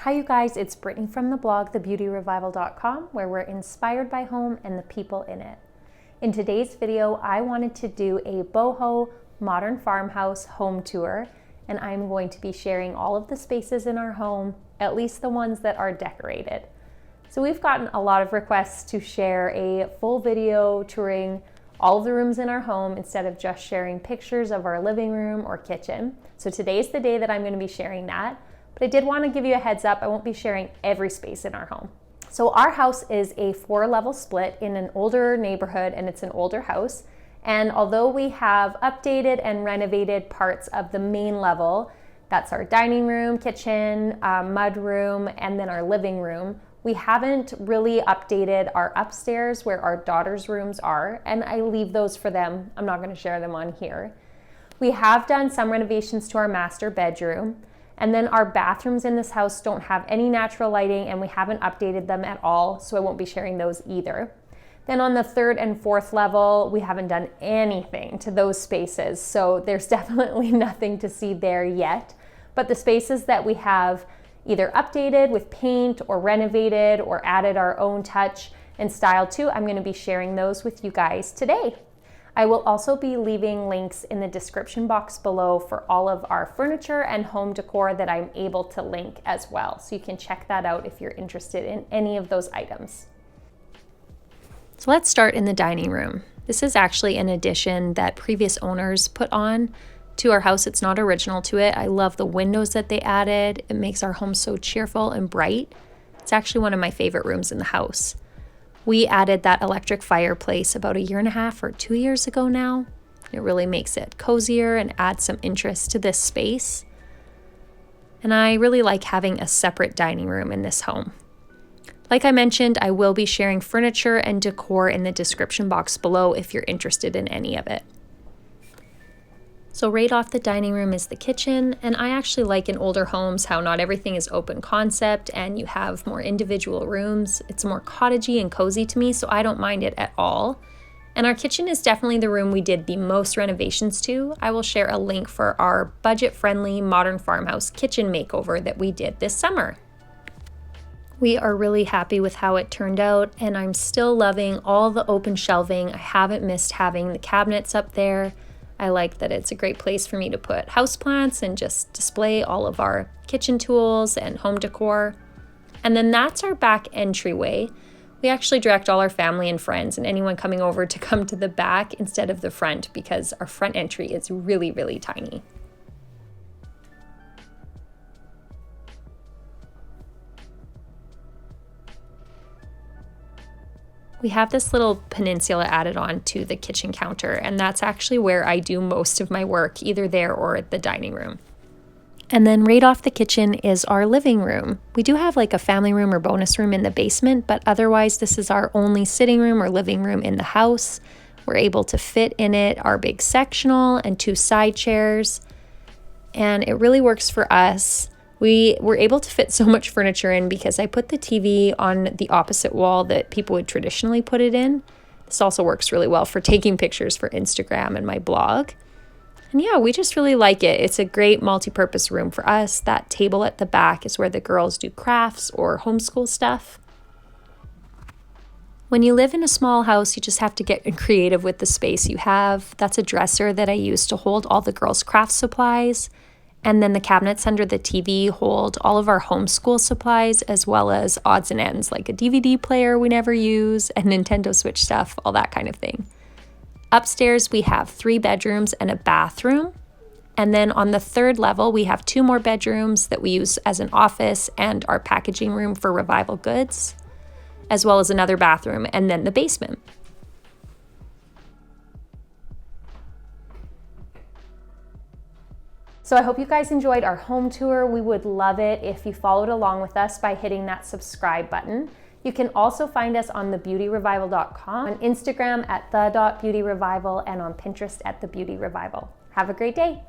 Hi you guys, it's Brittany from the blog thebeautyrevival.com, where we're inspired by home and the people in it. In today's video, I wanted to do a boho modern farmhouse home tour, and I'm going to be sharing all of the spaces in our home, at least the ones that are decorated. So we've gotten a lot of requests to share a full video touring all of the rooms in our home instead of just sharing pictures of our living room or kitchen. So today's the day that I'm going to be sharing that. But I did want to give you a heads up, I won't be sharing every space in our home. So our house is a 4-level split in an older neighborhood, and it's an older house. And although we have updated and renovated parts of the main level, that's our dining room, kitchen, mud room, and then our living room, we haven't really updated our upstairs where our daughter's rooms are, and I leave those for them. I'm not going to share them on here. We have done some renovations to our master bedroom. And then our bathrooms in this house don't have any natural lighting, and we haven't updated them at all, so I won't be sharing those either. Then on the 3rd and 4th level, we haven't done anything to those spaces, so there's definitely nothing to see there yet. But the spaces that we have either updated with paint or renovated or added our own touch and style to, I'm going to be sharing those with you guys today. I will also be leaving links in the description box below for all of our furniture and home decor that I'm able to link as well. So you can check that out if you're interested in any of those items. So let's start in the dining room. This is actually an addition that previous owners put on to our house. It's not original to it. I love the windows that they added. It makes our home so cheerful and bright. It's actually one of my favorite rooms in the house. We added that electric fireplace about 1.5 years or 2 years ago now. It really makes it cozier and adds some interest to this space. And I really like having a separate dining room in this home. Like I mentioned, I will be sharing furniture and decor in the description box below if you're interested in any of it. So right off the dining room is the kitchen, and I actually like in older homes how not everything is open concept and you have more individual rooms. It's more cottagey and cozy to me, so I don't mind it at all. And our kitchen is definitely the room we did the most renovations to. I will share a link for our budget-friendly modern farmhouse kitchen makeover that we did this summer. We are really happy with how it turned out, and I'm still loving all the open shelving. I haven't missed having the cabinets up there. I like that it's a great place for me to put houseplants and just display all of our kitchen tools and home decor. And then that's our back entryway. We actually direct all our family and friends and anyone coming over to come to the back instead of the front because our front entry is really, really tiny. We have this little peninsula added on to the kitchen counter, and that's actually where I do most of my work, either there or at the dining room. And then right off the kitchen is our living room. We do have like a family room or bonus room in the basement, but otherwise this is our only sitting room or living room in the house. We're able to fit in it our big sectional and 2 side chairs, and it really works for us. We were able to fit so much furniture in because I put the TV on the opposite wall that people would traditionally put it in. This also works really well for taking pictures for Instagram and my blog. And yeah, we just really like it. It's a great multi-purpose room for us. That table at the back is where the girls do crafts or homeschool stuff. When you live in a small house, you just have to get creative with the space you have. That's a dresser that I use to hold all the girls' craft supplies. And then the cabinets under the TV hold all of our homeschool supplies, as well as odds and ends like a DVD player we never use, and Nintendo Switch stuff, all that kind of thing. Upstairs, we have 3 bedrooms and a bathroom. And then on the 3rd level, we have 2 more bedrooms that we use as an office and our packaging room for Revival goods, as well as another bathroom, and then the basement. So I hope you guys enjoyed our home tour. We would love it if you followed along with us by hitting that subscribe button. You can also find us on thebeautyrevival.com, on Instagram at the.beautyrevival, and on Pinterest at thebeautyrevival. Have a great day.